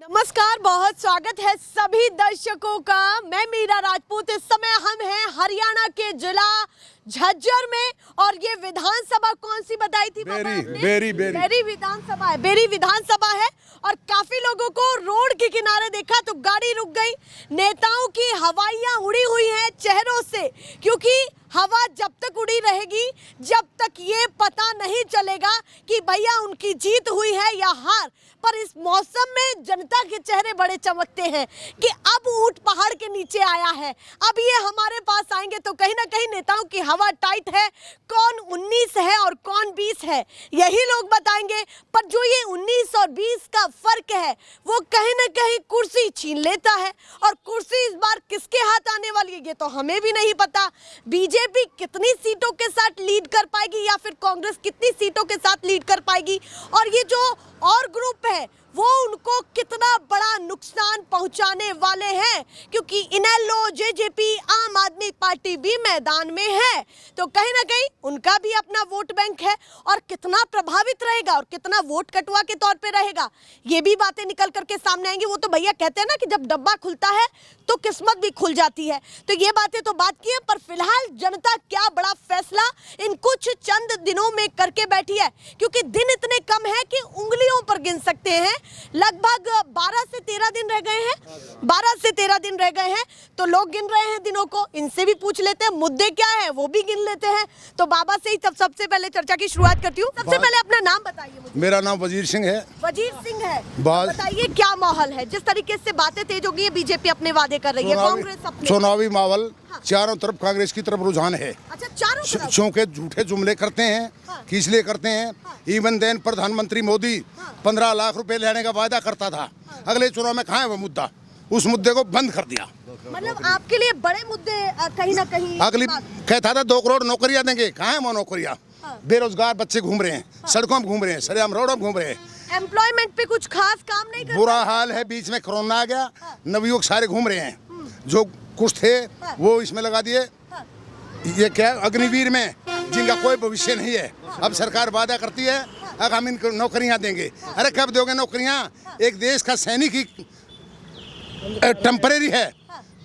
नमस्कार, बहुत स्वागत है सभी दर्शकों का। मैं मीरा राजपूत। इस समय हम हैं हरियाणा के जिला झज्जर में और ये विधानसभा कौन सी बताई थी? बेरी विधानसभा है। बेरी विधानसभा है और काफी लोगों को रोड के किनारे देखा तो गाड़ी रुक गई। नेताओं की हवाइयां उड़ी हुई हैं चेहरों से, क्योंकि हवा जब तक उड़ी रहेगी जब तक ये पता नहीं चलेगा कि भैया उनकी जीत हुई है या हार। पर इस मौसम में जनता के चेहरे बड़े चमकते हैं कि अब ऊंट पहाड़ के नीचे आया है, अब ये हमारे पास आएंगे। तो कहीं ना कहीं नेताओं की हवा टाइट है। कौन 19 है और कौन 20 है यही लोग बताएंगे। पर जो ये 19 और 20 का फर्क है वो कहीं ना कहीं कुर्सी छीन लेता है। और कुर्सी इस बार किसके हाथ आने वाली है ये तो हमें भी नहीं पता। बीजेपी कितनी सीटों के साथ लीड कर पाएगी या फिर कांग्रेस कितनी सीटों के साथ लीड कर पाएगी, और ये जो और ग्रुप है वो उनको कितना बड़ा नुकसान पहुंचाने वाले हैं, क्योंकि इनेलो, जेजेपी, आम आदमी पार्टी भी मैदान में है। तो कहीं ना कहीं उनका भी अपना वोट बैंक है और कितना प्रभावित रहेगा और कितना वोट कटुआ के तौर पे रहेगा ये भी बातें निकल करके सामने आएंगी। वो तो भैया कहते हैं ना कि जब डब्बा खुलता है तो किस्मत भी खुल जाती है। तो ये बातें तो बात की है, पर फिलहाल जनता क्या बड़ा फैसला इन कुछ चंद दिनों में करके बैठी है, क्योंकि दिन इतने कम है कि उंगलियों पर गिन सकते हैं। लगभग 12 से 13 दिन रह गए हैं। 12 से 13 दिन रह गए हैं तो लोग गिन रहे हैं दिनों को। इनसे भी पूछ लेते हैं मुद्दे क्या है, वो भी गिन लेते हैं। तो बाबा से ही सबसे पहले चर्चा की शुरुआत करती हूँ। सबसे पहले अपना नाम बताइए मुझे। मेरा नाम वजीर सिंह है। वजीर सिंह है। बताइए क्या माहौल है, जिस तरीके से बातें तेज हो गई है, बीजेपी अपने वादे कर रही है, कांग्रेस अपने। चुनावी माहौल चारों तरफ कांग्रेस की तरफ रुझान है। अच्छा, चारों तरफ चौंके झूठे जुमले करते हैं। किस लिए करते हैं? इवन देन प्रधानमंत्री मोदी 15 लाख रुपए लेने का वायदा करता था। अगले चुनाव में कहाँ है वो मुद्दा? उस मुद्दे को बंद कर दिया। मतलब आपके लिए बड़े मुद्दे कहीं ना कहीं। अगली कहता था 2 करोड़ नौकरियां देंगे, कहाँ है वो नौकरियां? बेरोजगार बच्चे घूम रहे हैं, सड़कों में घूम रहे हैं, सरेआम रोडों में घूम रहे हैं। एम्प्लॉयमेंट पे कुछ खास काम नहीं कर। बुरा हाल है। बीच में कोरोना आ गया, नवयुवक सारे घूम रहे हैं। जो कुछ थे वो इसमें लगा दिए। ये क्या अग्निवीर में, जिनका कोई भविष्य नहीं है। अब सरकार वादा करती है अब हम इनको नौकरियां देंगे। अरे कब दोगे नौकरियां? एक देश का सैनिक ही टेम्परेरी है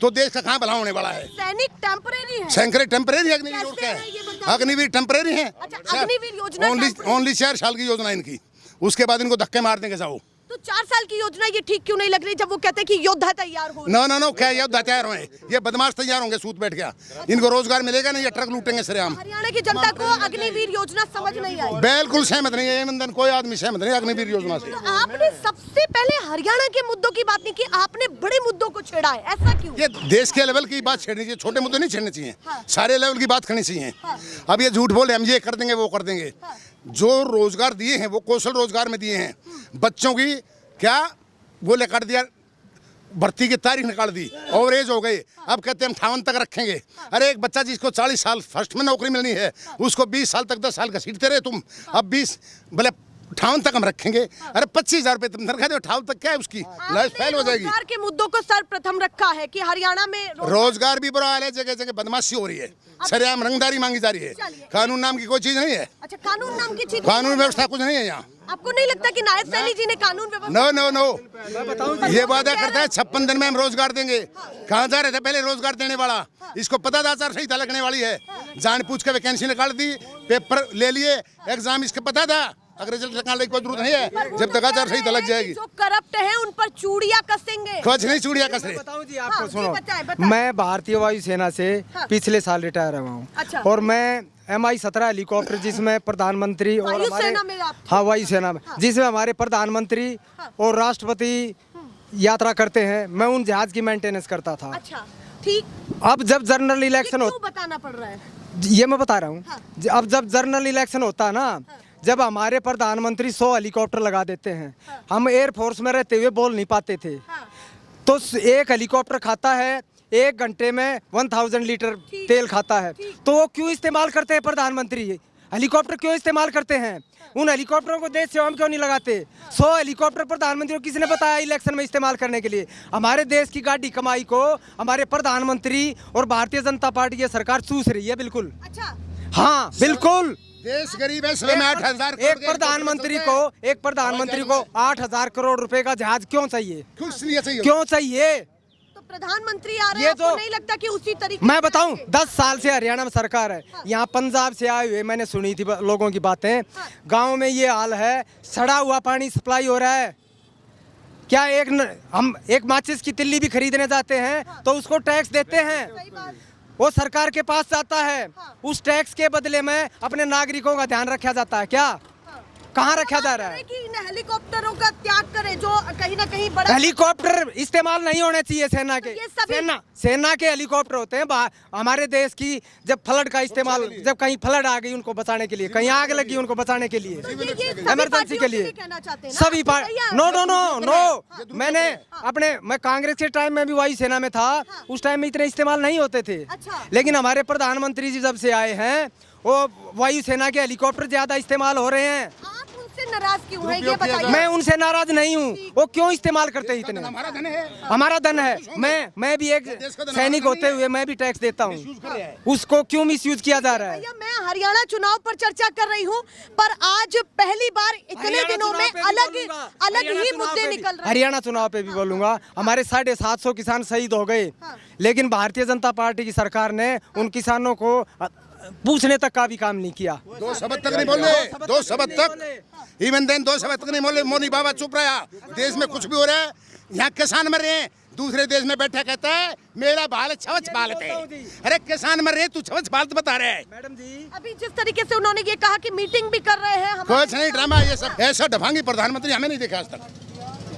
तो देश का कहाँ भला होने वाला है? सैनिक टेम्परेरी है। सैनिक टेम्परेरी, अग्निवीर और क्या है? अग्निवीर टेम्परेरी है। अग्निवीर योजना ओनली 4 साल की योजना इनकी, उसके बाद इनको धक्के मार देंगे जाओ। तो 4 साल की योजना ये ठीक क्यों नहीं लग रही जब वो कहते हैं कि योद्धा तैयार हो? नो क्या योद्धा तैयार होंगे? ये बदमाश तैयार होंगे सूत बैठ गया। इनको रोजगार मिलेगा नहीं, ये ट्रक लूटेंगे सरेआम। हरियाणा की जनता को अग्निवीर योजना समझ नहीं आई। बिल्कुल सहमत नहीं है मंदन, कोई आदमी सहमत नहीं अग्निवीर योजना से। तो आपने सबसे पहले हरियाणा के मुद्दों की बात नहीं की, आपने बड़े मुद्दों को छेड़ा है, ऐसा क्यों? ये देश के लेवल की बात छेड़नी चाहिए, छोटे मुद्दे नहीं छेड़ने चाहिए। सारे लेवल की बात करनी चाहिए। अब ये झूठ बोले हम ये कर देंगे वो कर देंगे। जो रोजगार दिए हैं वो कौशल रोजगार में दिए हैं। बच्चों की क्या वो लेकर दिया, भर्ती की तारीख निकाल दी, ओवरेज हो गई। अब कहते हैं हम 58 तक रखेंगे। अरे एक बच्चा जिसको 40 साल फर्स्ट में नौकरी मिलनी है उसको 20 साल तक 10 साल घसीटते रहे तुम। अब 20 भले 58 तक हम रखेंगे। अरे 25,000 रुपए तुम तनख्वाह दो, 58 तक क्या है उसकी लाइफ फेल हो जाएगी। रोजगार के मुद्दों को सर्वप्रथम रखा है कि हरियाणा में रोजगार भी बुरा हाल है, जगह जगह बदमाशी हो रही है, सरेआम रंगदारी मांगी जा रही है। कानून नाम की कोई चीज नहीं है। अच्छा, कानून नाम की चीज, कानून व्यवस्था कुछ नहीं है यहाँ। आपको नहीं लगता कि नायब सैनी जी ने कानून व्यवस्था? नो ये वादा करता है 56 दिन में हम रोजगार देंगे। कहाँ जा रहे थे पहले रोजगार देने वाला? इसको पता था आचार संहिता लगने वाली है, जान पूछ के वैकेंसी निकाल दी, पेपर ले लिए, एग्जाम इसके पता था। अगर रिजल्ट निकालने की कोई जरूरत नहीं है, जब तक आचार संहिता लग जाएगी। जो करप्ट है उन पर चूड़ियां कसेंगे। कुछ नहीं चूड़ियां कस रहे। बताऊं जी आपको, सुनो, मैं भारतीय वायुसेना से पिछले साल रिटायर हुआ हूँ। अच्छा। और मैं MI-17 हेलीकॉप्टर जिसमें प्रधानमंत्री और हमारे वायुसेना में जिसमें हमारे प्रधानमंत्री और राष्ट्रपति यात्रा करते हैं, मैं उन जहाज की मेंटेनेंस करता था। अच्छा, ठीक। अब जब जनरल इलेक्शन क्यों बताना पड़ रहा है? ये मैं बता रहा हूँ। अब जब जनरल इलेक्शन होता है ना, जब हमारे प्रधानमंत्री 100 हेलीकॉप्टर लगा देते हैं, हम एयरफोर्स में रहते हुए बोल नहीं पाते थे। तो एक हेलीकॉप्टर खाता है 1 घंटे में 1000 लीटर तेल खाता है। तो वो क्यों इस्तेमाल करते हैं प्रधानमंत्री? हेलीकॉप्टर क्यों इस्तेमाल करते हैं? उन हेलीकॉप्टरों को देश सेवा में क्यों नहीं लगाते? 100 हेलीकॉप्टर प्रधानमंत्री को किसने बताया इलेक्शन में इस्तेमाल करने के लिए? हमारे देश की गाड़ी कमाई को हमारे प्रधानमंत्री और भारतीय जनता पार्टी की सरकार चूस रही है। बिल्कुल। अच्छा, हाँ बिल्कुल। देश गरीब है, इसलिए 8,000 एक प्रधानमंत्री को 8,000 करोड़ रुपए का जहाज क्यों चाहिए? क्यों चाहिए? तो प्रधानमंत्री आ रहे हैं, आपको नहीं लगता कि उसी तरीके मैं बताऊं, 10 साल से हरियाणा में सरकार है। यहाँ पंजाब से आए हुए मैंने सुनी थी लोगों की बातें। गांव में ये हाल है, सड़ा हुआ पानी सप्लाई हो रहा है। क्या हम एक माचिस की तिल्ली भी खरीदने जाते हैं तो उसको टैक्स देते हैं, वो सरकार के पास जाता है। उस टैक्स के बदले में अपने नागरिकों का ध्यान रखा जाता है क्या? कहाँ रखा जा रहा है? कि इन हेलीकॉप्टरों का त्याग करें जो कहीं ना कहीं बड़ा हेलीकॉप्टर इस्तेमाल नहीं होने चाहिए सेना के। ये सभी- सेना के हेलीकॉप्टर होते हैं हमारे देश की। जब फ्लड का इस्तेमाल, जब कहीं फ्लड आ गई उनको बचाने के लिए, कहीं आग लगी उनको बचाने के लिए, इमरजेंसी के लिए, सभी नो नो नो नो। मैं कांग्रेस के टाइम में भी वायुसेना में था, उस टाइम में इतने इस्तेमाल नहीं होते थे। लेकिन हमारे प्रधानमंत्री जी जब से आए हैं, वो वायुसेना के हेलीकॉप्टर ज्यादा इस्तेमाल हो रहे हैं। आप उनसे नाराज क्यों हैं ये बताइए? मैं उनसे नाराज नहीं हूँ, वो क्यों इस्तेमाल करते हैं इतने? हमारा धन है। मैं भी एक सैनिक होते हुए मैं भी टैक्स देता हूँ, उसको क्यों मिसयूज किया जा रहा है? भैया मैं हरियाणा चुनाव पर चर्चा कर रही हूँ, पर आज पहली बार इतने दिनों में अलग ही मुद्दे निकल रहे हैं। हरियाणा चुनाव पे भी बोलूंगा। हमारे 750 किसान शहीद हो गए, लेकिन भारतीय जनता पार्टी की सरकार ने उन किसानों को पूछने तक का भी काम नहीं किया। 2 शब्द तक नहीं बोले, 2 शब्द तक इवन देन 2 शब्द तक नहीं बोले। मोदी बाबा चुप रहा। देश में कुछ भी हो रहा है, यहाँ किसान मर रहे हैं, दूसरे देश में बैठा कहता है मेरा बाल छवच बालत है। अरे किसान मर रहे, तू छवच बालत बता रहे है। मैडम जी, अभी जिस तरीके से उन्होंने ये कहा कि मीटिंग भी कर रहे हैं, कुछ नहीं ड्रामा ये सब। ऐसा डफांगी प्रधानमंत्री हमें नहीं देखा आज तक।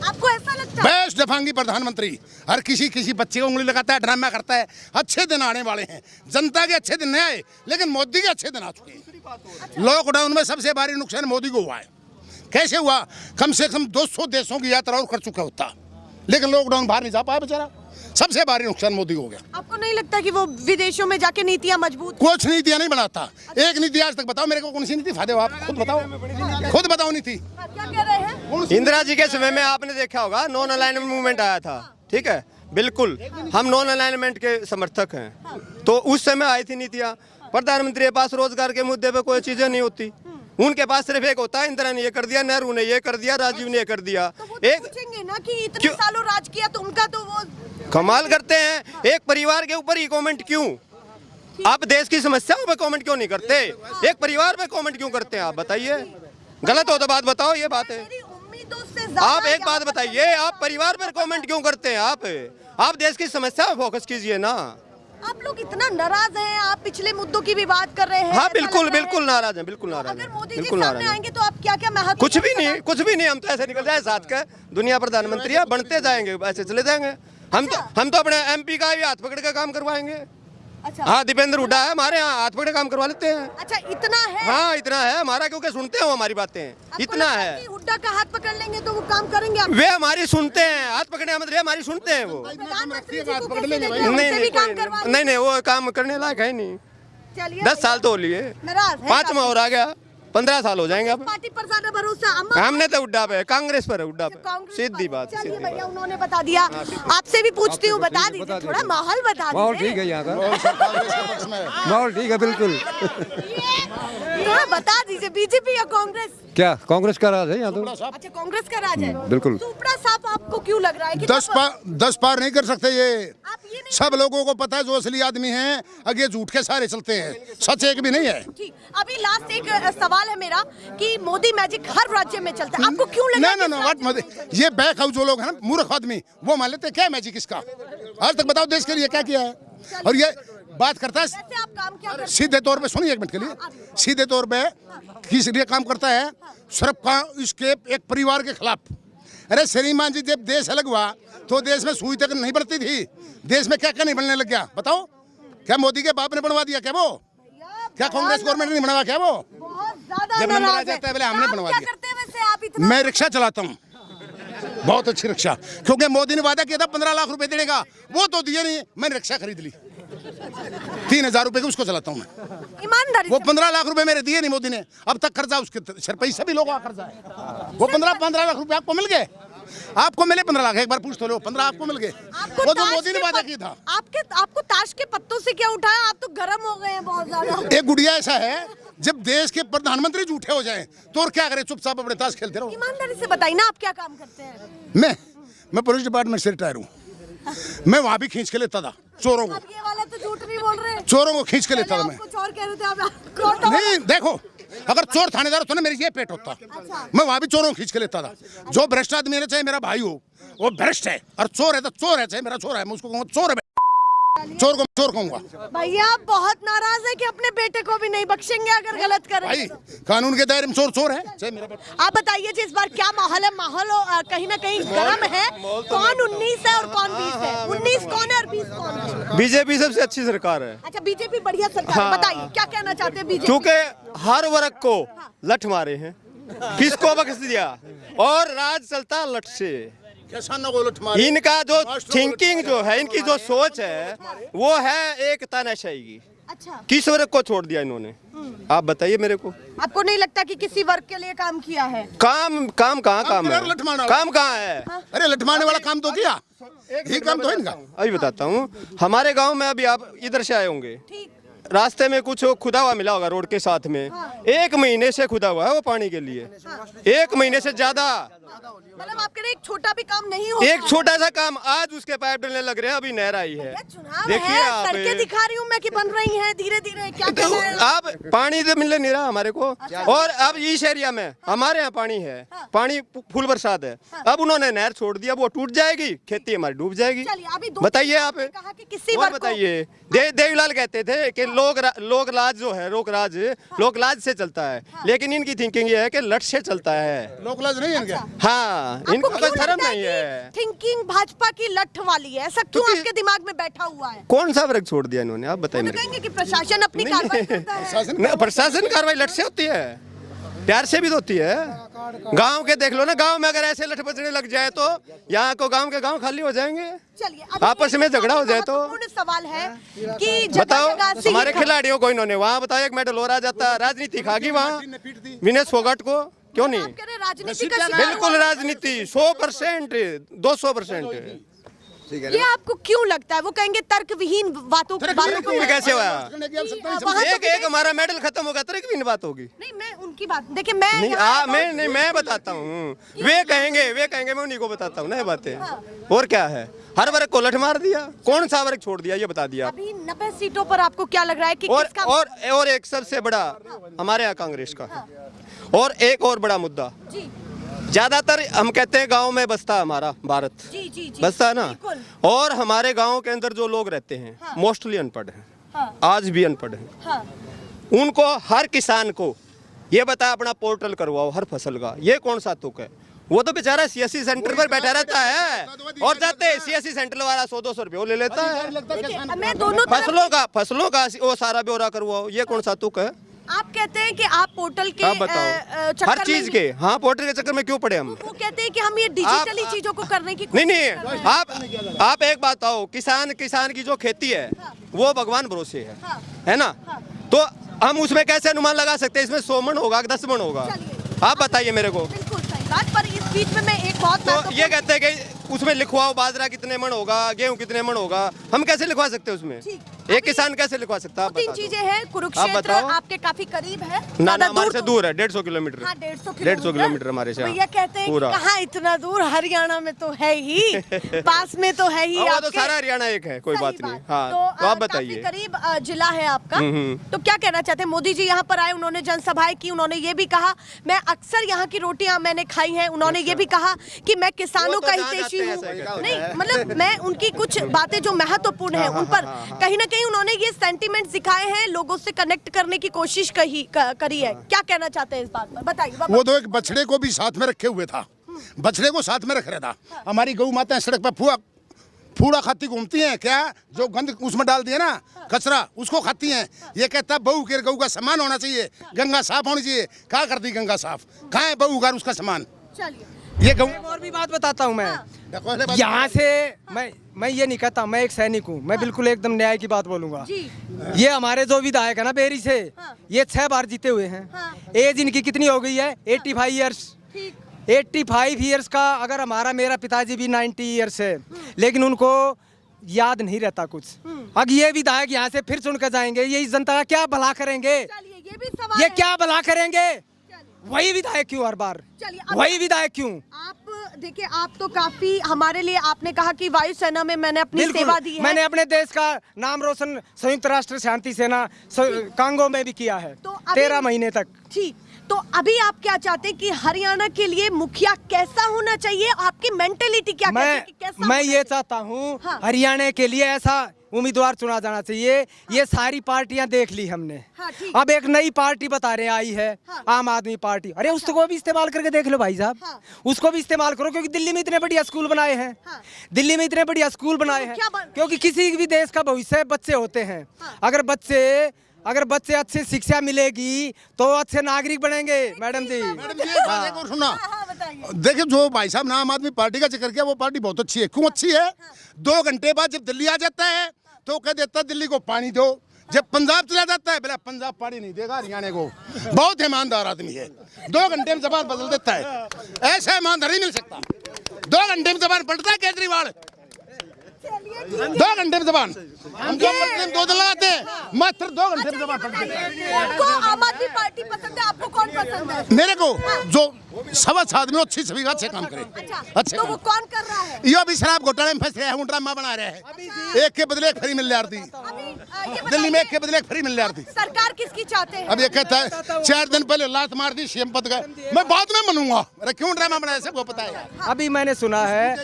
आपको ऐसा लगता है? बेस्ट डफांगी प्रधानमंत्री। हर किसी बच्चे को उंगली लगाता है, ड्रामा करता है। अच्छे दिन आने वाले हैं, जनता के अच्छे दिन नहीं आए, लेकिन मोदी के अच्छे दिन आ चुके हैं। लॉकडाउन में सबसे भारी नुकसान मोदी को हुआ है। कैसे हुआ? कम से कम 200 देशों की यात्रा और कर चुका होता, लेकिन लॉकडाउन बाहर नहीं जा पाया बेचारा। सबसे भारी नुकसान मोदी को हो गया। आपको नहीं लगता कि वो विदेशों में जाके नीतियां मजबूत? कुछ नीतियां नहीं बनाता। एक नीति आज तक बताओ मेरे को, कौन सी नीति फायदे हो? आप खुद बताओ नीति। क्या कह रहे हैं? इंदिरा जी के समय में आपने देखा होगा नॉन अलाइनमेंट मूवमेंट आया था, ठीक है, बिल्कुल हम नॉन अलाइनमेंट के समर्थक हैं। तो उस समय आई थी नीतियाँ। प्रधानमंत्री के पास रोजगार के मुद्दे पे कोई चीजें नहीं होती, उनके पास सिर्फ एक होता है, इंदिरा ने ये कर दिया, नेहरू ने ये कर दिया, राजीव ने ये कर दिया। तो वो तो पूछेंगे ना कि इतने सालों राज किया, तो उनका तो वो कमाल करते हैं। एक परिवार के ऊपर ही कमेंट क्यों? आप देश की समस्याओं पे कमेंट क्यों नहीं करते? एक परिवार पे कमेंट क्यों करते हैं? आप बताइए, गलत हो तो बात बताओ, ये बात है। आप एक बात बताइए, आप परिवार पर कमेंट क्यों करते हैं? आप देश की समस्या पे फोकस कीजिए ना। आप लोग इतना नाराज हैं, आप पिछले मुद्दों की भी बात कर रहे हैं। हाँ बिल्कुल नाराज हैं, बिल्कुल नाराज अगर हैं, मोदी जी बिल्कुल सामने नाराज हैं। आएंगे तो आप क्या क्या महत्व? कुछ भी नहीं, हम तो ऐसे निकल जाए साथ का दुनिया प्रधानमंत्री है, बनते जाएंगे, ऐसे चले जाएंगे। हम तो अपने MP का भी हाथ पकड़ के काम करवाएंगे। अच्छा, हाँ, दीपेंद्र हुड्डा है हमारे यहाँ, हाथ पकड़ के काम करवा लेते हैं। अच्छा इतना है? हाँ इतना है हमारा, क्योंकि सुनते हो हमारी बातें, इतना है। हुड्डा का हाथ पकड़ लेंगे तो वो काम करेंगे आप? वे हमारी सुनते हैं, हाथ पकड़ने मतलब हमारी सुनते हैं वो। प्रधानमंत्री जी को कैसे लेंगे? उनसे भी काम करवा लेंगे। नहीं वो काम करने लायक है नहीं। चलिए 10 साल तो हो लिए, नाराज है 5वां और आ गया, 15 साल हो जाएंगे अब। पार्टी पर ज्यादा भरोसा हमने तो हुड्डा पे, कांग्रेस पर है, हुड्डा पे, कांग्रेस सीधी पर। बात, चलिए सीधी भैया बात। उन्होंने बता दिया, आपसे भी पूछती हूँ, बता दीजिए थोड़ा माहौल बता माहौल दीजिए। ठीक है यहाँ का, माहौल ठीक है बिल्कुल। थोड़ा बता दीजिए, बीजेपी या कांग्रेस? क्या कांग्रेस का राज है यहाँ तो? अच्छा कांग्रेस का राज है, बिल्कुल। सुपड़ा साफ आपको क्यों लग रहा है कि 10 पार नहीं कर सकते ये। आप ये नहीं? सब लोगों को पता है जो असली आदमी हैं, आगे झूठ के सारे चलते हैं, सच एक भी नहीं है। ठीक, अभी लास्ट एक सवाल है मेरा कि मोदी मैजिक हर राज्य में चलता है, आपको क्यों लगा? ये बैक हाउस जो लोग हैं ना, मूर्ख आदमी, वो मान लेते हैं क्या मैजिक इसका। आज तक बताओ देश के लिए क्या किया है। और ये बात करता है वैसे आप काम क्या करते हैं? सीधे तौर पे, सुनिए एक मिनट के लिए, सीधे तौर पे किस लिए काम करता है? सिर्फ का इसके एक परिवार के खिलाफ। अरे श्रीमान जी, जब देश अलग हुआ तो देश में सुई तक नहीं बढ़ती थी, देश में क्या क्या नहीं बनने लग गया बताओ? क्या मोदी के बाप ने बनवा दिया क्या? वो क्या कांग्रेस गवर्नमेंट ने बनवा क्या? वो बहुत ज्यादा जब नंबर आ नाराज जाता है है। पहले हमने काम बनवा क्या दिया। करते हैं वैसे आप इतना? मैं रिक्शा चलाता हूँ, बहुत अच्छी रिक्शा, क्योंकि मोदी ने वादा किया था 15 लाख रुपए देगा, वो तो दिए नहीं, मैंने रिक्शा खरीद ली 3000 रुपए की, उसको चलाता हूँ मैं। ईमानदारी वो से। 15 लाख रुपए मेरे दिए नहीं मोदी ने, अब तक कर्जा उसके सर पे, सभी लोगों का कर्जा है। वो 15 लाख रुपए आपको मिल गए, आपको मिले 15 लाख, एक बार पूछ तो लो, 15 आपको मिल गए। वो तो मोदी ने वादा किया था। आपको ताश के पत्तों से क्या उठाया? आप तो गर्म हो गए हैं बहुत ज्यादा। एक गुड़िया ऐसा है, जब देश के प्रधानमंत्री झूठे हो जाएं तो और क्या करें, चुपचाप अपने ताश खेलते रहो। ईमानदारी से बताइए ना, आप क्या काम करते हैं? मैं पुलिस डिपार्टमेंट से रिटायर हूँ। मैं वहाँ भी खींच के लेता था चोरों को। आप ये वाला तो झूठ नहीं बोल रहे। चोरों को खींच के लेता था मैं। कुछ और कह रहे थे आप। नहीं देखो, अगर चोर थानेदार होता ना, मेरी ये पेट होता। मैं वहाँ भी चोरों को खींच के लेता था। जो भ्रष्ट आदमी है, चाहे मेरा भाई हो, वो भ्रष्ट है, और चोर है तो चोर है, चाहे मेरा छोरा है, मैं उसको कहूँगा चोर है, चोर को चोर कहूँगा। भैया आप बहुत नाराज है कि अपने बेटे को भी नहीं बख्शेंगे अगर गलत करे। भाई कानून के दायरे में चोर चोर है, चाहे मेरा बेटा। आप बताइए जी, इस बार क्या माहौल है? माहौल कहीं ना कहीं गर्म है। कौन 19 है और कौन 20 है? 19 कौन है और 20 कौन है? बीजेपी सबसे अच्छी सरकार है। अच्छा, बीजेपी बढ़िया सरकार है। बताइए क्या कहना चाहते हैं बीजेपी? क्योंकि हर वर्ग को लठ मारे हैं, किसको बख्श दिया, और राज चलता लठ से। किसानों को लूट मारे। इनका जो थिंकिंग जो है, इनकी जो सोच है, वो है एक तानाशाही की। अच्छा, किस वर्ग को छोड़ दिया इन्होंने? आप बताइए मेरे को। आपको नहीं लगता कि किसी वर्ग के लिए काम किया है? काम कहाँ काम है? लठमाना काम कहाँ है? अरे लठमाने वाला काम तो किया, यही काम तो है इनका। अभी बताता हूँ। हमारे गांव में अभी आप इधर से आए होंगे, ठीक। रास्ते में कुछ खुदा हुआ मिला होगा रोड के साथ में। 1 महीने से खुदा हुआ है वो पानी के लिए। 1 महीने से ज्यादा। मतलब आपके लिए एक छोटा भी काम नहीं हो? एक छोटा सा काम, आज उसके पाइप डलने लग रहे हैं, अभी नहर आई है। चुनाव देखिए है, आप, सड़कें दिखा रही हूँ मैं कि बन रही हैं धीरे धीरे। क्या तो कहना है? आप पानी तो मिलने नहीं रहा हमारे को। और अब इस एरिया में हमारे यहाँ पानी है, पानी फुल बरसात है। अब उन्होंने नहर छोड़ दिया, वो टूट जाएगी, खेती हमारी डूब जाएगी। चलिए, अभी बताइए आप। कहा कि किसी और वर्ग को- बताइए, देवीलाल कहते थे कि लोक राज जो है, लोक लाज से चलता है, लेकिन इनकी थिंकिंग ये है कि लठ से चलता है। लोकलाज नहीं है इनके। हाँ, आपको इनको क्यों कोई धर्म लगता है नहीं कि है। थिंकिंग भाजपा की लठ वाली है? ऐसा क्यों क्योंकि- आपके दिमाग में बैठा हुआ है? कौन सा वर्ग छोड़ दिया इन्होंने? आप बताइए तो मेरे को। कहेंगे कि प्रशासन अपनी कार्रवाई करता है। नहीं, प्रशासन कार्रवाई लठ से होती है, प्यार से भी तो होती है। गांव के देख लो ना, गांव में अगर ऐसे लठ बजने लग जाए तो यहाँ को गांव के गांव खाली हो जाएंगे। चलिए, अभी आपस में झगड़ा हो जाए तो। महत्वपूर्ण सवाल है कि जगह बताओ, जगह से हमारे ये खिलाड़ियों को इन्होंने वहाँ बताओ 1 मेडल और आ जाता। राजनीति खागी वहाँ विनेश फोगाट को, क्यों नहीं? आप कह रहे हैं राजनीति का शिकार बिल्कुल हुआ। राजनीति 100%, 200%। ये आपको क्यों लगता है? वो कहेंगे तर्क विहीन बातों को कैसे हुआ? वहाँ तो एक हमारा मेडल खत्म होगा तो एक बात होगी। नहीं, मैं उनकी बात देखिए, मैं नहीं, यहाँ- मैं बताता हूँ। वे कहेंगे, मैं उन्हीं को बताता हूँ ना ये बातें। और क्या है, हर वर्ग को लठ मार दिया, कौन सा वर्ग छोड़ दिया ये बता दिया। अभी 90 सीटों पर आपको क्या लग रहा है कि किसका? और एक सबसे बड़ा हमारे यहाँ कांग्रेस का, और एक और बड़ा मुद्दा, जी ज्यादातर हम कहते हैं गांव में बसता हमारा भारत, जी जी जी, बसता है ना। बिल्कुल। और हमारे गांव के अंदर जो लोग रहते हैं, मोस्टली अनपढ़ हैं, हाँ, आज भी अनपढ़ हैं। हाँ, उनको, हर किसान को ये बता अपना पोर्टल करवाओ हर फसल का, ये कौन सा तुक है? वो तो बेचारा सीएससी सेंटर पर बैठा रहता है, और जाते सीएससी सेंटर वाला 100-200 रुपये ले लेता है। देखिए, मैं दोनों तरफ- फसलों का वो सारा ब्यौरा करवाओ, ये कौन सा तुक है? आप कहते हैं कि आप पोर्टल के आप बताओ, चक्कर हर में- चीज के। हाँ, पोर्टल के चक्कर में क्यों पड़े हम? वो कहते हैं कि हम ये डिजिटली चीजों को करने की नहीं कोशिश कर रहे हैं। आप एक बात आओ, किसान की जो खेती है वो भगवान भरोसे है ना। तो हम उसमें कैसे अनुमान लगा सकते हैं इसमें 100 मन होगा कि 10 मन होगा? चलिए। आप बताइए मेरे को। बिल्कुल सही बात, पर इस बीच में मैं एक बहुत तो महत्वपूर्ण- ये कहते हैं कि उसमें लिखवाओ बाजरा कितने मन होगा, गेहूं कितने मन होगा, हम कैसे लिखवा सकते हैं उसमें? ठीक। एक किसान कैसे लिखवा सकता है? आप 3 बता दो। चीजें हैं। आप कुरुक्षेत्र बताओ। आपके काफी करीब है, ना ज्यादा हमारे से तो- दूर है, 150 किलोमीटर। हाँ, 150 किलोमीटर हमारे से। भैया कहते हैं कि पूरा। कहाँ इतना दूर, हरियाणा में तो है ही, पास में तो है ही वो तो आपके। सारा हरियाणा एक है, कोई सही बात नहीं। हाँ, तो आप काफी बताइए। करीब जिला है आपका। तो क्या कहना चाहते हैं? मोदी जी यहाँ पर आए, उन्होंने जनसभाएं की, उन्होंने ये भी कहा मैं अक्सर यहाँ की रोटियां मैंने खाई हैं। उन्होंने ये भी कहा कि मैं किसानों वो तो का जहाँ हितैषी जाते हैं हूँ। ऐसा ही करते नहीं, हैं। मतलब मैं उनकी कुछ बातें जो महत्वपूर्ण है उन पर कहीं ना कहीं उन्होंने ये सेंटीमेंट दिखाए हैं, लोगों से कनेक्ट करने की कोशिश करी है। क्या कहना चाहते हैं इस बात पर? बताइए बाबा। वो तो एक बछड़े को भी साथ में रखे हुए था, बछड़े को साथ में रख रहा था। हमारी गौ माता सड़क पर फूड़ा खाती घूमती हैं, क्या जो गंद उसमें डाल दिया ना, कचरा उसको खाती हैं। ये कहता है बहू के गऊ का सामान होना चाहिए, गंगा साफ होनी चाहिए। क्या कर दी गंगा साफ? कहाँ है बहू घर उसका सामान? चलिए, ये गऊ और भी बात बताता हूँ मैं। यहाँ से मैं ये नहीं कहता, मैं एक सैनिक हूँ, मैं बिल्कुल एकदम न्याय की बात बोलूंगा। जी। ये हमारे जो विधायक है ना बेरी से, हाँ। ये 6 बार जीते हुए हैं। हाँ। एज इनकी कितनी हो गई है? 85 ईयर्स। ठीक। 85 ईयर्स का, अगर हमारा मेरा पिताजी भी 90 ईयर्स है, लेकिन उनको याद नहीं रहता कुछ। अब ये विधायक यहाँ से फिर चुन कर जाएंगे, ये इस जनता का क्या भला करेंगे? चलिए ये भी सवाल ये है। क्या भला करेंगे? चलिए। वही विधायक क्यों हर बार? चलिए, अब वही विधायक क्यों? आप देखिए, आप तो काफी हमारे लिए, आपने कहा कि वायुसेना में मैंने अपनी सेवा दी है। मैंने अपने देश का नाम रोशन संयुक्त राष्ट्र शांति सेना कांगो में भी किया है, तो अभी- 13 महीने तक। ठीक, तो अभी आप क्या चाहते हैं कि हरियाणा के लिए मुखिया कैसा होना चाहिए? आपकी मेंटेलिटी क्या कहती है कि कैसा मैं होना ये चाहता हूँ हाँ। हरियाणा के लिए ऐसा उम्मीदवार चुना जाना चाहिए। ये सारी पार्टियां देख ली हमने, हाँ, ठीक। अब एक नई पार्टी बता रहे आई है, हाँ। आम आदमी पार्टी। अरे उसको भी इस्तेमाल करके देख लो भाई साहब, हाँ। उसको भी इस्तेमाल करो, क्योंकि दिल्ली में इतने बढ़िया स्कूल बनाए हैं, हाँ। दिल्ली में इतने बढ़िया स्कूल बनाए हैं, क्या क्योंकि किसी भी देश का भविष्य बच्चे होते हैं। हाँ। अगर बच्चे अच्छी शिक्षा मिलेगी तो अच्छे नागरिक बनेंगे। मैडम जी, मैडम जी एक बात एक और सुना, हाँ, बताइए। देखिए जो भाई साहब ने आम आदमी पार्टी का जिक्र किया, वो पार्टी बहुत अच्छी है। क्यों अच्छी है? 2 घंटे बाद जब दिल्ली आ जाता है तो कह देता है दिल्ली को पानी दो। जब पंजाब चला जाता है बोला पंजाब पानी नहीं देगा हरियाणा को। बहुत ईमानदार आदमी है, 2 घंटे में जबान बदल देता है। ऐसा ईमानदार नहीं मिल सकता। 2 घंटे में जबान पलटता है केजरीवाल, 2 घंटे में जबान। हम जो करते हैं 2 दिन लगाते हैं, मात्र 2 घंटे में जबान पलटती है। आपको आम आदमी पार्टी पसंद है, आपको कौन पसंद है? मेरे को जो सबसे आदमी अच्छी छवि का अच्छे काम करे, अच्छे तो वो काम। कौन कर रहा है? यो अभी शराब घोटाले में फंस रहे हैं, ड्रामा बना रहे हैं। एक के बदले एक फ्री मिल रही थी अभी ये दिल्ली में, बताइए, एक के बदले एक फ्री मिल रही थी। सरकार किसकी चाहते हैं? अब ये कहता है 4 दिन पहले लात मार दी सीएम पद का, मैं बाद में मनूंगा। अरे क्यों ड्रामा बनाया, सबको पता है। अभी मैंने सुना है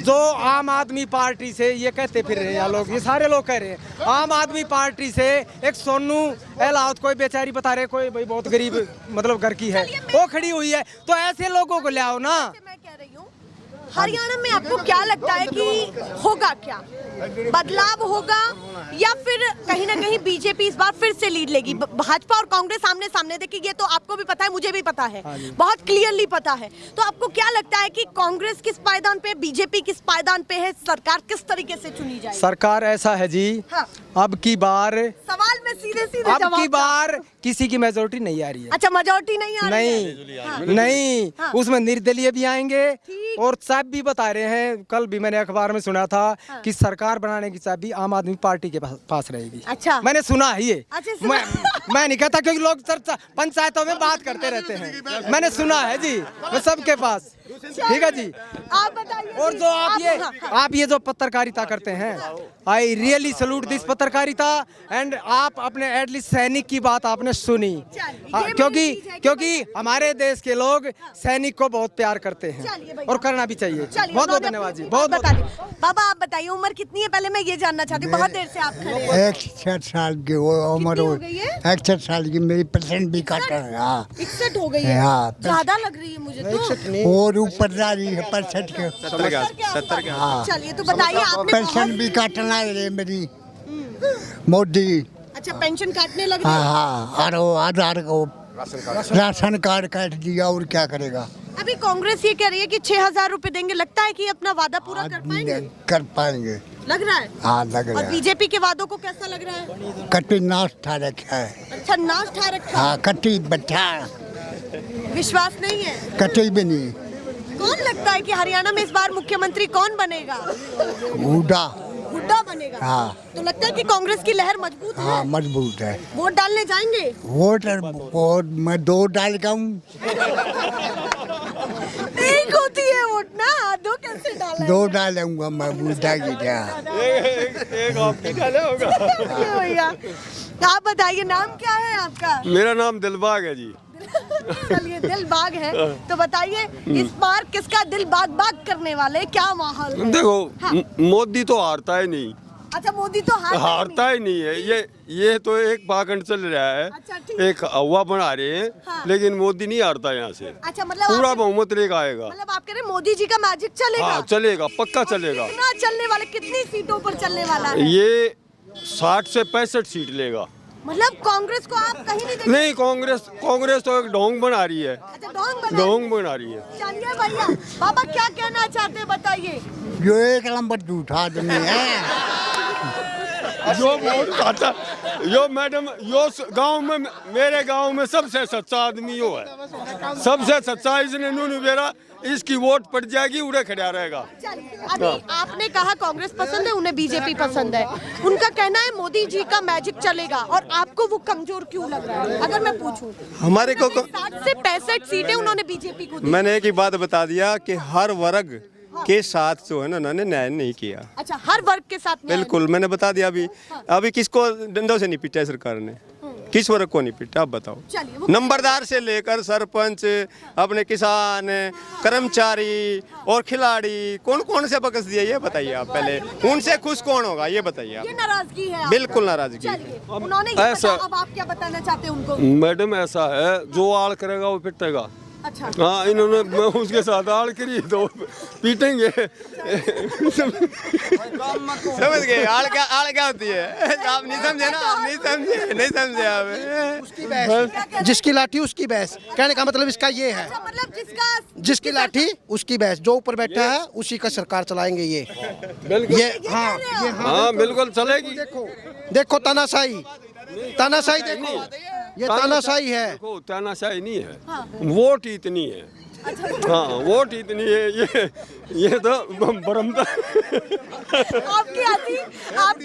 जो आम आदमी पार्टी से ये कहते फिर रहे हैं लोग, ये सारे लोग कह रहे हैं आम आदमी पार्टी से एक सोनू एलावत, कोई बेचारी बता रहे, कोई भाई बहुत गरीब मतलब घर की है, वो खड़ी हुई है। तो ऐसे लोगों को ले आओ ना। मैं कह रही हूँ, हरियाणा में आपको क्या लगता है कि होगा क्या? बदलाव होगा या फिर कहीं ना कहीं बीजेपी इस बार फिर से लीड लेगी? भाजपा और कांग्रेस सामने सामने देखिए, ये तो आपको भी पता है, मुझे भी पता है, बहुत क्लियरली पता है। तो आपको क्या लगता है कि कांग्रेस किस पायदान पे, बीजेपी किस पायदान पे है, सरकार किस तरीके से चुनी जाएगी? सरकार ऐसा है जी, हाँ। अब की बार सवाल में सीधे सीधे अब जवाब की बार किसी की मेजोरिटी नहीं आ रही है। अच्छा, मेजोरिटी नहीं आ रही है? नहीं नहीं, हाँ। उसमें निर्दलीय भी आएंगे ठीक। और सब भी बता रहे हैं। कल भी मैंने अखबार में सुना था कि सरकार बनाने की चाबी आम आदमी पार्टी के पास रहेगी। अच्छा। मैंने सुना है ये। अच्छा, सुना। मैं नहीं कहता, क्योंकि लोग चर्चा पंचायतों में बात करते रहते हैं। मैंने सुना है जी, वो सबके पास। ठीक है जी। आप बताइए। और जो हाँ, आप ये जो पत्रकारिता करते हैं, आई रियली सैल्यूट दिस पत्रकारिता। एंड आप अपने एटलीस्ट सैनिक की बात आपने सुनी, क्योंकि हमारे देश के लोग सैनिक को बहुत प्यार करते हैं चलिए भैया। और करना भी चाहिए। चलिए, बहुत बहुत उन्होंने धन्यवाद जी, अपनी बहुत बात बहुत बता दी। बाबा आप बताइए, उम्र कितनी है? पहले मैं ये जानना चाहती हूँ, बहुत देर से आप खड़े हैं। 61 साल की वो उम्र कितनी हो हो गई है? 61 साल की मेरी परसेंट भी काट रहा है। हाँ 61 हो गई है? हाँ, ज्यादा लग रही है मुझे तो। और ऊपर जा रही है परसेंट के। 70 के हाँ चलिए, तो बताइए आपने पेंशन भी काटना है मेरी मोदी। अच्छा, पेंशन काटने लग रही हाँ है? हाँ, और वो आधार को राशन कार्ड काट दिया, और क्या करेगा? अभी कांग्रेस ये कह रही है कि 6,000 रुपए देंगे। लगता है कि अपना वादा पूरा कर पाएंगे? कर पाएंगे। लग रहा है। हाँ लग और रहा है। बीजेपी के वादों को कैसा लग रहा है? कट्टी नाश ठा रखा है। अच्छा, नाश ठा रखा हाँ कट्टी बच्चा, है। विश्वास नहीं है? कट्टी भी नहीं। कौन लगता है कि हरियाणा में इस बार मुख्यमंत्री कौन बनेगा? हुड्डा। हुड्डा बनेगा? हाँ। तो लगता है कि कांग्रेस की लहर मजबूत है? हाँ मजबूत है। वोट डालने जाएंगे? वोट मैं 2 डाल का हूँ। एक होती है वोट ना, 2 कैसे डालें? 2 डालूंगा मैं, बूढ़ा की क्या। एक आपकी डाले होगा। भैया आप बताइए, नाम क्या है आपका? मेरा नाम दिलबाग है जी। चलिए, दिल बाग है, तो बताइए इस बार किसका दिल बाग बाग करने वाले, क्या माहौल है? देखो हाँ। मोदी तो हारता ही नहीं, अच्छा, मोदी तो हारता ही नहीं है। ये तो एक पाखंड चल रहा है, अच्छा, ठीक। एक हवा बना रहे हैं। हाँ। लेकिन मोदी नहीं हारता यहाँ से, अच्छा, मतलब पूरा आप बहुमत लेकर आएगा। मतलब आप कह रहे हैं मोदी जी का मैजिक चलेगा? हाँ चलेगा, पक्का चलेगा। कितना चलने वाले, कितनी सीटों पर चलने वाला है? ये 60 से 65 सीट लेगा। मतलब कांग्रेस को आप कहीं नहीं देखते? नहीं, कांग्रेस तो एक ढोंग बना रही है, अच्छा, ढोंग ढोंग बना रही है। चलिए भैया, बाबा क्या कहना चाहते हैं बताइए? जो 1 नंबर झूठा आदमी है। जो वोट खाता, यो मैडम, यो गांव में, मेरे गांव में सबसे सच्चा आदमी यो है। सबसे सच्चा इसने नूनू बेरा, इसकी वोट पड़ जाएगी, उड़े खड़ा रहेगा। अभी आपने कहा कांग्रेस पसंद है, उन्हें बीजेपी पसंद है। उनका कहना है मोदी जी का मैजिक चलेगा, और आपको वो कमजोर क्यों लग रहा है? अगर मैं पूछूं, हमारे को 60 से 65 सीटें उन्होंने बीजेपी को दी। मैंने एक ही बात बता दिया कि हर वर्ग के साथ जो है ना उन्होंने न्याय नहीं किया। अच्छा, हर वर्ग के साथ न्याय बिल्कुल, मैंने बता दिया। अभी किसको डंडों से नहीं पीटा है सरकार ने? किस वर्ग को नहीं पीटा? आप बताओ। चलिए, वो नंबरदार से लेकर सरपंच, अपने किसान, कर्मचारी और खिलाड़ी, कौन कौन से बकस दिया ये बताइए आप पहले। उनसे खुश कौन होगा ये बताइए आप। ये नाराजगी है? बिल्कुल नाराजगी। चलिए, उन्होंने ये ऐसा- बताया, अब आप क्या बताना चाहते हैं उनको? मैडम ऐसा है, जो आड़ करेगा वो पिटेगा। अच्छा, हाँ, इन्होंने उसके साथ आड़ करी तो पीटेंगे। समझ गए? आड़ क्या होती है? आप नहीं समझे ना, नहीं समझे आप। जिसकी लाठी उसकी भैंस, कहने का मतलब इसका ये है, अच्छा, मतलब जिसकी लाठी उसकी भैंस, जो ऊपर बैठा है उसी का सरकार चलाएंगे ये। बिल्कुल, ये हाँ, ये हाँ बिल्कुल चलेगी। देखो तानाशाही, तानाशाही देखो, ये तानाशाही है। देखो तानाशाही नहीं है, वोट इतनी है। हाँ, वोट इतनी है, ये तो बरमदा। आपकी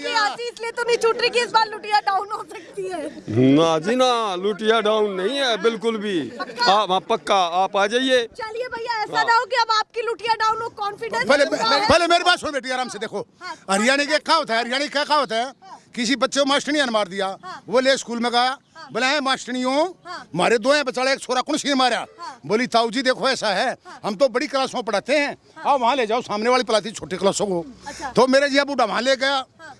हंसी इसलिए तो नहीं छूट रही कि इस बार लुटिया डाउन हो सकती है। ना जी ना, लुटिया डाउन नहीं है बिल्कुल भी। आप हाँ, पक्का आप आ जाइए। चलिए भैया, ऐसा ना हो कि अब आपकी लुटिया डाउन हो, कॉन्फिडेंस। पहले मेरी बात सुन बेटी आराम से। देखो हरियाणा के क्या होता है, हरियाणा का क्या होता है, किसी बच्चे को मास्टरनी ने मार दिया, वो ले स्कूल में गया, बोला है मास्टरनियों मारे दो हैं बचाड़े, एक छोरा कौन सी ने मारा? बोली ताऊ जी देखो ऐसा है, हम तो बड़ी क्लासों में पढ़ाते हैं, आओ वहाँ ले जाओ, सामने वाली पढ़ाती छोटी क्लासों को। तो मेरे जिया बूढ़ा वहाँ ले गया,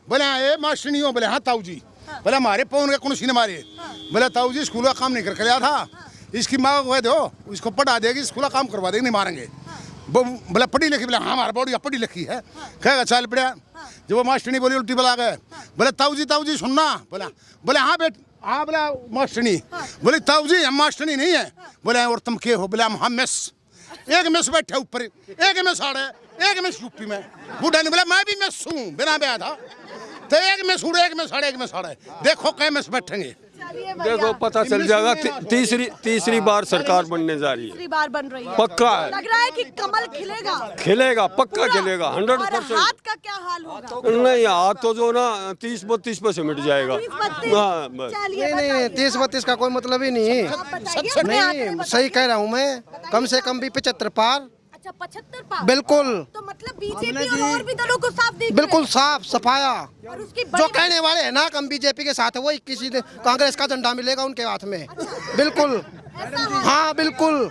बोले ए मास्टरनियों, बोले हाँ ताऊ जी, बोले हमारे पौन के कौन सी ने मारे? बोले ताऊ जी स्कूल का काम नहीं कर आया था, इसकी माँ को कह दो, इसको पढ़ा देगी, स्कूल का काम करवा देगी, नहीं मारेंगे। बोला पढ़ी लिखी? बोला हाँ हमारा बॉडी पढ़ी लिखी है। कहेगा चल पड़ा। जब वो मास्टरनी बोली उल्टी बला गए, बोले ताऊ जी सुनना। बोला बोले हाँ बेट, हाँ बोला मास्टरनी। बोले ताऊ जी हम मास्टरनी नहीं है। बोले और तुम के हो? बोले हम मेस, एक मेस बैठे ऊपर, एक मेस आड़े, एक मेस यूपी में। बूढ़ा ने बोला मैं भी मेस हूँ, बिना ब्याह था, तो एक में सूढ़े, एक में साढ़े, एक में साढ़े, देखो कै में बैठेंगे। देखो पता चल जाएगा। तीसरी बार सरकार बनने जा रही है, तीसरी बार बन रही है, पक्का है। लग रहा है कि कमल खिलेगा, खिलेगा, पक्का खिलेगा, 100%। हाथ का क्या हाल होगा? नहीं, हाथ तो जो ना 30-32 पे सिमट जाएगा। हाँ, बस। चलिए नहीं 30-32 का कोई मतलब ही नहीं। नहीं सही कह रहा हूँ मैं, कम से कम भी 75 पार। अच्छा, 75 पार। बिल्कुल, तो मतलब बीजेपी और भी दलों को साफ दिख बिल्कुल साफ सफाया। और उसकी जो कहने वाले हैं ना हम बीजेपी के साथ है, वो किसी कांग्रेस का झंडा मिलेगा उनके हाथ में। बिल्कुल, हाँ बिल्कुल।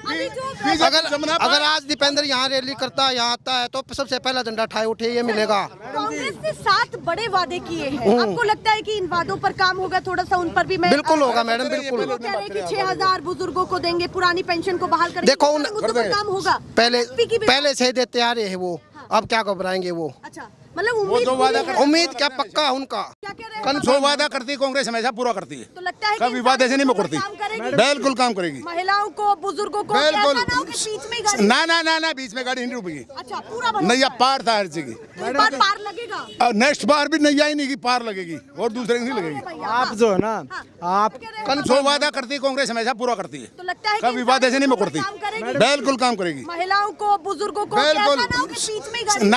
अगर आज दीपेंद्र यहाँ रैली करता है, यहाँ आता है, तो सबसे पहला झंडा उठाए उठे ये मिलेगा। कांग्रेस ने 7 बड़े वादे किए हैं, आपको लगता है कि इन वादों पर काम होगा? थोड़ा सा उन पर भी मैं बिल्कुल होगा मैडम, बिल्कुल। वो कह रहे हैं कि 6000 बुजुर्गों को देंगे, पुरानी पेंशन को बहाल करेंगे। देखो उन मुद्दों पर काम होगा। पहले से देते आ रहे हैं वो, अब क्या घबराएंगे वो? अच्छा, मतलब उम्मीद क्या पक्का उनका। क्या कह रहे हैं? जो वादा करती है कांग्रेस हमेशा पूरा करती है, तो लगता है कभी वादे से नहीं मुकरती। काम करेगी? बिल्कुल काम करेगी, महिलाओं को, बुजुर्गों को, बिल्कुल। ऐसा ना हो कि बीच में ही गाड़ी। ना बीच में गाड़ी नहीं रुकेगी। अच्छा, पूरा नैया पार था हर जगह, इस बार पार लगेगा। नेक्स्ट बार भी नैया ही नहीं की पार लगेगी, और दूसरे की नहीं लगेगी। आप जो है ना, आप जो वादा करती है कांग्रेस हमेशा पूरा करती है, तो लगता है कि कभी वादे से नहीं मुकरती। काम करेगी? बिल्कुल काम करेगी, महिलाओं को, बुजुर्गों को, ऐसा बिल्कुल। ना हो कि बीच में ही गाड़ी।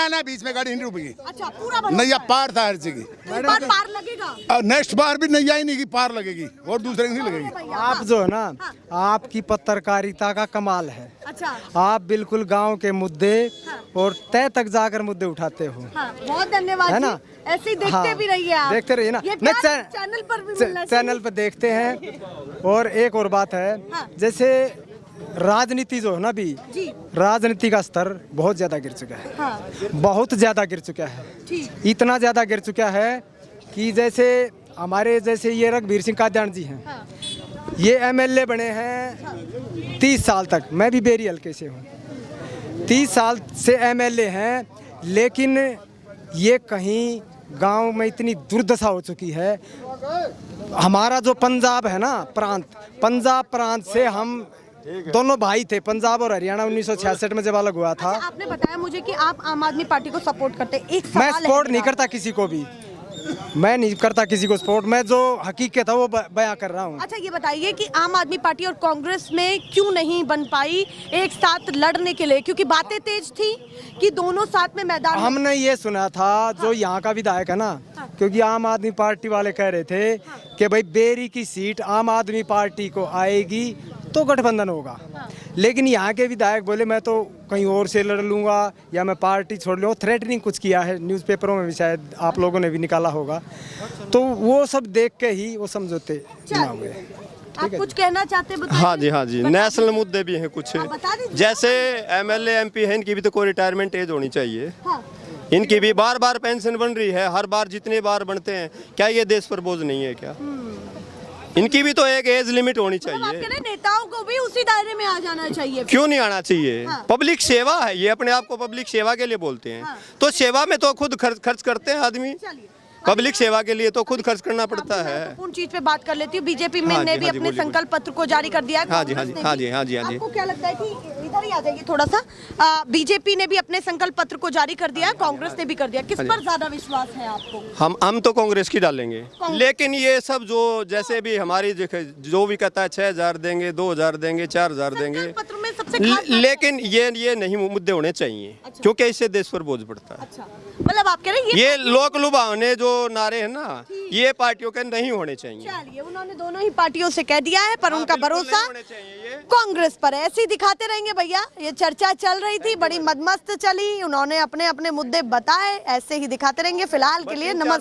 ना बीच में गाड़ी नहीं रुकेगी। अच्छा, पूरा नैया पार था हर जगह, इस बार पार लगेगा। नेक्स्ट बार भी नैया ही नहीं की पार लगेगी, और दूसरे की नहीं लगेगी। आप जो है ना, आपकी पत्रकारिता का कमाल है। अच्छा, आप बिल्कुल गांव के मुद्दे और तय तक जाकर मुद्दे उठाते हो, हाँ, बहुत धन्यवाद है जी। ना? ऐसे ही देखते हाँ, भी रहिए आप, देखते रहिए ना। ये मैं प्यार चैनल पर भी मिलना चाहिए। चैनल पर देखते हैं। और एक और बात है, जैसे राजनीति जो है ना, भी जी, राजनीति का स्तर बहुत ज्यादा गिर चुका है, हाँ, बहुत ज्यादा गिर चुका है। ठीक, इतना ज्यादा गिर चुका है कि जैसे हमारे जैसे ये रघुवीर सिंह कादियान जी हैं, हाँ, ये एमएलए बने हैं 30 साल तक, मैं भी बेरी हल्के से हूँ, 30 साल से एमएलए हैं, लेकिन ये कहीं गांव में इतनी दुर्दशा हो चुकी है। हमारा जो पंजाब है ना प्रांत, पंजाब प्रांत से हम दोनों भाई थे, पंजाब और हरियाणा 1966 में जब अलग हुआ था। अच्छा, आपने बताया मुझे कि आप आम आदमी पार्टी को सपोर्ट करते हैं। एक मैं सवाल सपोर्ट है नहीं मेरा। करता किसी को भी, मैं नहीं करता किसी को सपोर्ट, मैं जो हकीकत है वो बयां कर रहा हूँ। अच्छा ये बताइए कि आम आदमी पार्टी और कांग्रेस में क्यों नहीं बन पाई एक साथ लड़ने के लिए? क्योंकि बातें तेज थी कि दोनों साथ में मैदान में। हमने ये सुना था जो यहाँ का विधायक है ना, क्योंकि आम आदमी पार्टी वाले कह रहे थे कि भाई बेरी की सीट आम आदमी पार्टी को आएगी तो गठबंधन होगा, लेकिन यहाँ के विधायक बोले मैं तो कहीं और से लड़ लूंगा या मैं पार्टी छोड़ लूँगा। थ्रेटनिंग कुछ किया है, न्यूज़पेपरों में भी शायद आप लोगों ने भी निकाला होगा, तो वो सब देख के ही वो समझौते चुनाव हुए। आप कुछ कहना चाहते हैं? बताइए। हाँ जी, नेशनल मुद्दे भी हैं कुछ, बता दीजिए। जैसे एमएलए एमपी है, इनकी भी तो कोई रिटायरमेंट एज होनी चाहिए। हाँ। इनकी भी बार बार पेंशन बन रही है, हर बार जितने बार बनते हैं, क्या ये देश पर बोझ नहीं है क्या? इनकी भी तो एक एज लिमिट होनी आप चाहिए। कह रहे हैं नेताओं को भी उसी दायरे में आ जाना चाहिए। क्यों नहीं आना चाहिए? हाँ। पब्लिक सेवा है, ये अपने आप को पब्लिक सेवा के लिए बोलते हैं। हाँ। तो सेवा में तो खुद खर्च करते हैं आदमी, चलिए पब्लिक सेवा के लिए तो खुद खर्च करना पड़ता है। महत्वपूर्ण चीज पे बात कर लेती हूँ। बीजेपी में हाँ ने जी, भी हाँ जी, अपने बोलिए, संकल्प पत्र को जारी कर दिया है। हाँ जी, कांग्रेस ने हाँ भी। जी, हाँ जी, हाँ जी। आपको क्या लगता है कि इधर ही आ जाइए थोड़ा सा, बीजेपी ने भी अपने संकल्प पत्र को जारी कर दिया है, कांग्रेस ने भी कर दिया, किस पर ज्यादा विश्वास है आपको? हम तो कांग्रेस की डालेंगे, लेकिन ये सब जो जैसे भी हमारी जो भी कहता है 6,000 देंगे, 2,000 देंगे, 4,000 देंगे, संकल्प पत्र में सबसे खास बात- लेकिन ये नहीं मुद्दे होने चाहिए, क्योंकि इससे देश पर बोझ पड़ता है। अच्छा, मतलब आप कह रहे हैं ये लोक लुभावने जो नारे हैं ना, ये पार्टियों के नहीं होने चाहिए। चलिए, उन्होंने दोनों ही पार्टियों से कह दिया है, पर उनका बिल्कुल भरोसा नहीं होने चाहिए ये। कांग्रेस पर है। ऐसे ही दिखाते रहेंगे भैया। ये चर्चा चल रही थी, बड़ी मदमस्त चली, उन्होंने अपने अपने मुद्दे बताए, ऐसे ही दिखाते रहेंगे। फिलहाल के लिए नमस्कार।